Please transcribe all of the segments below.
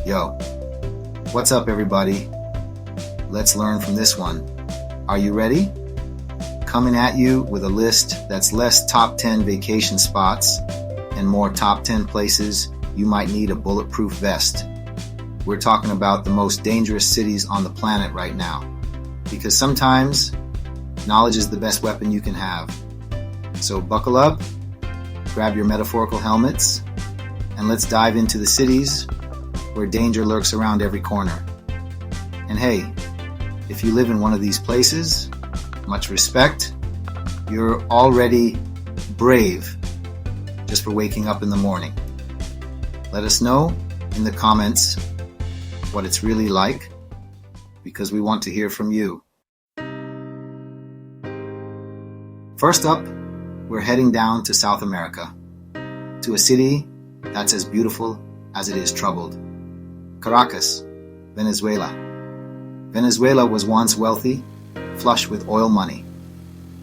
Yo, what's up everybody? Let's learn from this one. Are you ready? Coming at you with a list that's less top 10 vacation spots and more top 10 places you might need a bulletproof vest. We're talking about the most dangerous cities on the planet right now. Because sometimes knowledge is the best weapon you can have. So buckle up, grab your metaphorical helmets, and let's dive into the cities where danger lurks around every corner. And hey, if you live in one of these places, much respect. You're already brave just for waking up in the morning. Let us know in the comments what it's really like, because we want to hear from you. First up, we're heading down to South America, to a city that's as beautiful as it is troubled. Caracas, Venezuela. Venezuela was once wealthy, flush with oil money.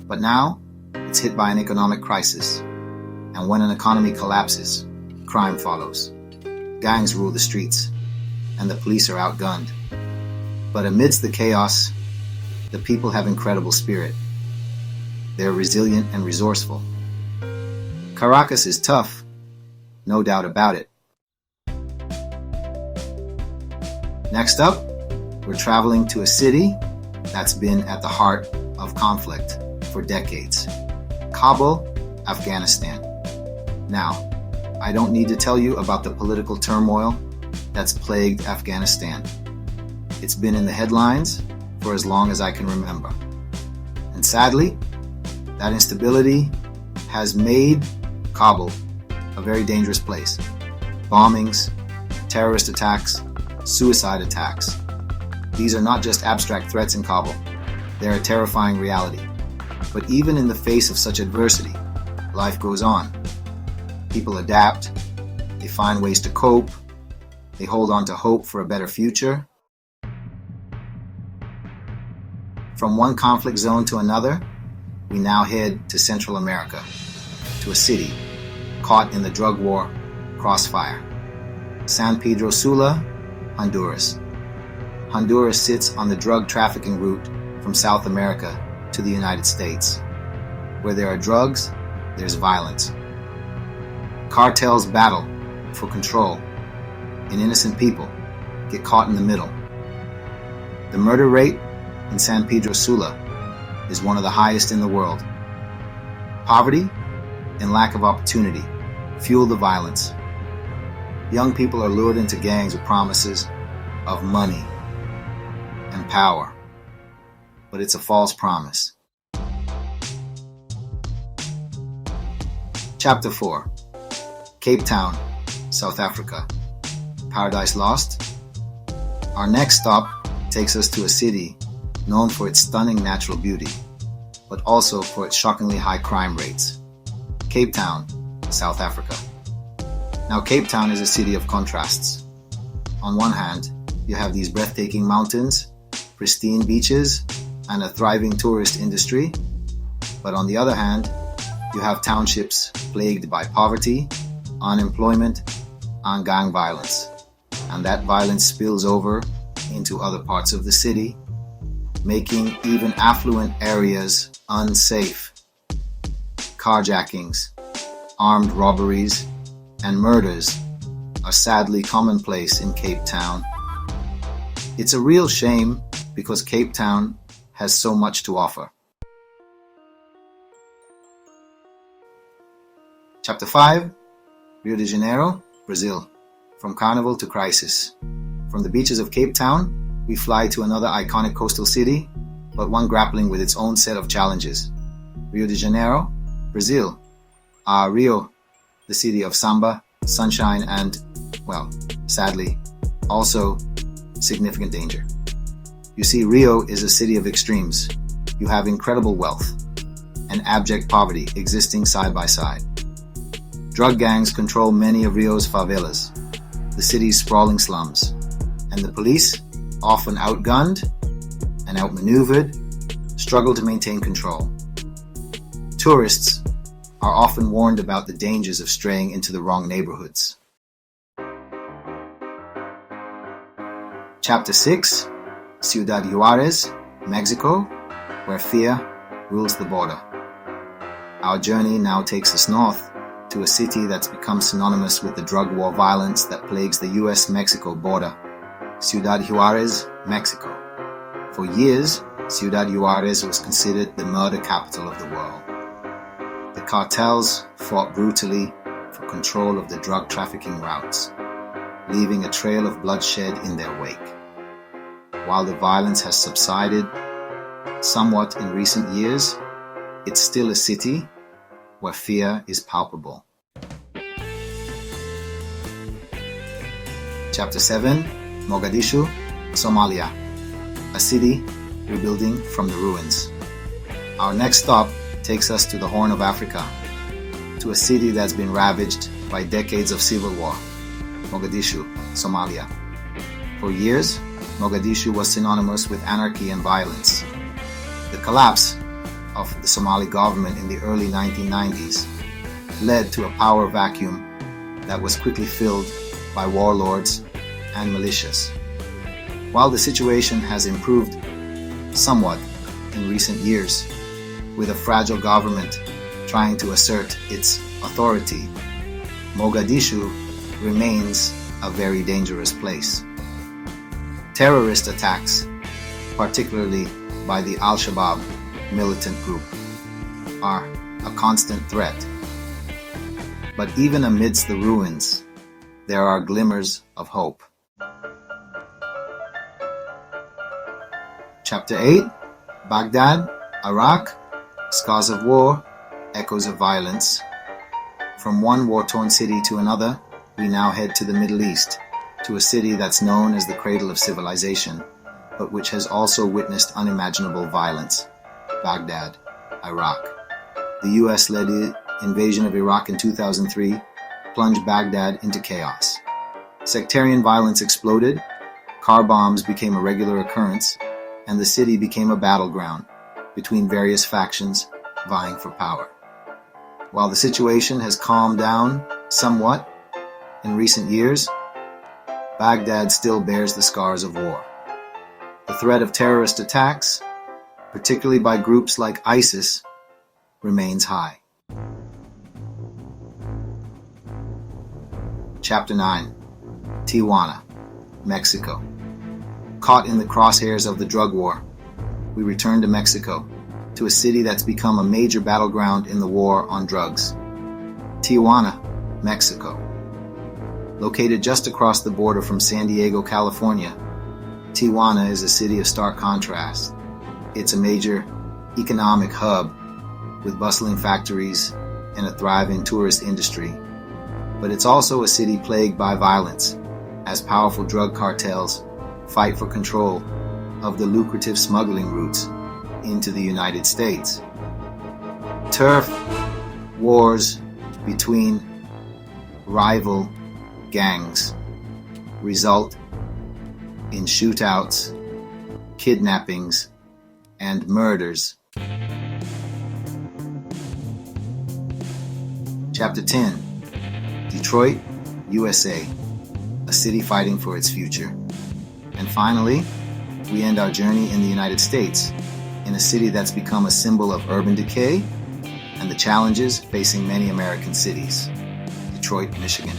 But now, it's hit by an economic crisis. And when an economy collapses, crime follows. Gangs rule the streets, and the police are outgunned. But amidst the chaos, the people have incredible spirit. They're resilient and resourceful. Caracas is tough, no doubt about it. Next up, we're traveling to a city that's been at the heart of conflict for decades. Kabul, Afghanistan. Now, I don't need to tell you about the political turmoil that's plagued Afghanistan. It's been in the headlines for as long as I can remember. And sadly, that instability has made Kabul a very dangerous place. Bombings, terrorist attacks, suicide attacks. These are not just abstract threats in Kabul. They're a terrifying reality. But even in the face of such adversity, life goes on. People adapt, they find ways to cope, they hold on to hope for a better future. From one conflict zone to another, we now head to Central America, to a city caught in the drug war crossfire. San Pedro Sula, Honduras. Honduras sits on the drug trafficking route from South America to the United States. Where there are drugs, there's violence. Cartels battle for control, and innocent people get caught in the middle. The murder rate in San Pedro Sula is one of the highest in the world. Poverty and lack of opportunity fuel the violence. Young people are lured into gangs with promises of money and power, but it's a false promise. Chapter 4. Cape Town, South Africa. Paradise Lost? Our next stop takes us to a city known for its stunning natural beauty, but also for its shockingly high crime rates. Cape Town, South Africa. Now, Cape Town is a city of contrasts. On one hand, you have these breathtaking mountains, pristine beaches, and a thriving tourist industry. But on the other hand, you have townships plagued by poverty, unemployment, and gang violence. And that violence spills over into other parts of the city, making even affluent areas unsafe. Carjackings, armed robberies, and murders are sadly commonplace in Cape Town. It's a real shame because Cape Town has so much to offer. Chapter 5. Rio de Janeiro, Brazil. From carnival to crisis. From the beaches of Cape Town, we fly to another iconic coastal city, but one grappling with its own set of challenges. Rio de Janeiro, Brazil. Rio, the city of samba, sunshine, and, well, sadly, also significant danger. You see, Rio is a city of extremes. You have incredible wealth and abject poverty existing side by side. Drug gangs control many of Rio's favelas, the city's sprawling slums, and the police, often outgunned and outmaneuvered, struggle to maintain control. Tourists are often warned about the dangers of straying into the wrong neighborhoods. Chapter 6, Ciudad Juarez, Mexico, where fear rules the border. Our journey now takes us north to a city that's become synonymous with the drug war violence that plagues the US-Mexico border, Ciudad Juarez, Mexico. For years, Ciudad Juarez was considered the murder capital of the world. The cartels fought brutally for control of the drug trafficking routes, leaving a trail of bloodshed in their wake. While the violence has subsided somewhat in recent years, it's still a city where fear is palpable. Chapter 7, Mogadishu, Somalia, a city rebuilding from the ruins. Our next stop takes us to the Horn of Africa, to a city that's been ravaged by decades of civil war, Mogadishu, Somalia. For years, Mogadishu was synonymous with anarchy and violence. The collapse of the Somali government in the early 1990s led to a power vacuum that was quickly filled by warlords and militias. While the situation has improved somewhat in recent years, with a fragile government trying to assert its authority, Mogadishu remains a very dangerous place. Terrorist attacks, particularly by the Al-Shabaab militant group, are a constant threat. But even amidst the ruins, there are glimmers of hope. Chapter 8, Baghdad, Iraq, Scars of War, Echoes of Violence. From one war-torn city to another, we now head to the Middle East, to a city that's known as the cradle of civilization, but which has also witnessed unimaginable violence, Baghdad, Iraq. The US-led invasion of Iraq in 2003 plunged Baghdad into chaos. Sectarian violence exploded, car bombs became a regular occurrence, and the city became a battleground between various factions vying for power. While the situation has calmed down somewhat in recent years, Baghdad still bears the scars of war. The threat of terrorist attacks, particularly by groups like ISIS, remains high. Chapter 9, Tijuana, Mexico. Caught in the crosshairs of the drug war, we return to Mexico, to a city that's become a major battleground in the war on drugs. Tijuana, Mexico. Located just across the border from San Diego, California, Tijuana is a city of stark contrast. It's a major economic hub with bustling factories and a thriving tourist industry. But it's also a city plagued by violence, as powerful drug cartels fight for control of the lucrative smuggling routes into the United States. Turf wars between rival gangs result in shootouts, kidnappings, and murders. Chapter 10, Detroit, USA, a city fighting for its future. And finally, we end our journey in the United States, in a city that's become a symbol of urban decay and the challenges facing many American cities, Detroit, Michigan.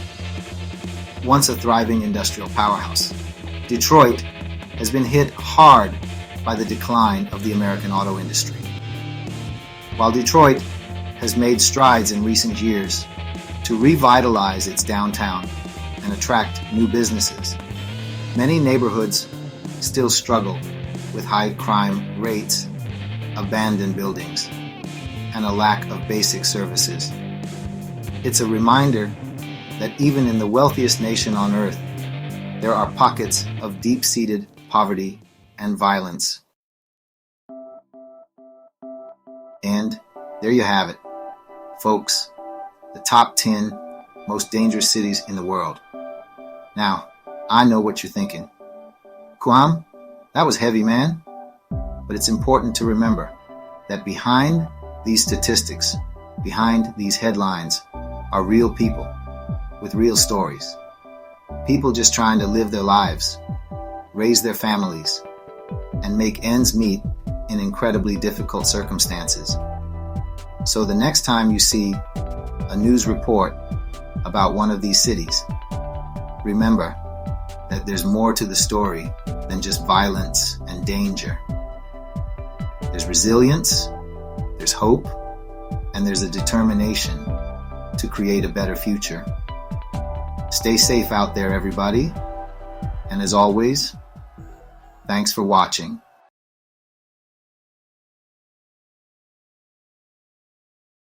Once a thriving industrial powerhouse, Detroit has been hit hard by the decline of the American auto industry. While Detroit has made strides in recent years to revitalize its downtown and attract new businesses, many neighborhoods still struggle with high crime rates, abandoned buildings, and a lack of basic services. It's a reminder that even in the wealthiest nation on earth, there are pockets of deep-seated poverty and violence. And there you have it, folks, the top 10 most dangerous cities in the world. Now, I know what you're thinking. Kwam, that was heavy, man. But it's important to remember that behind these statistics, behind these headlines, are real people with real stories. People just trying to live their lives raise their families, and make ends meet in incredibly difficult circumstances. So the next time you see a news report about one of these cities, remember that there's more to the story than just violence and danger. There's resilience, there's hope, and there's a determination to create a better future. Stay safe out there, everybody. And as always, thanks for watching.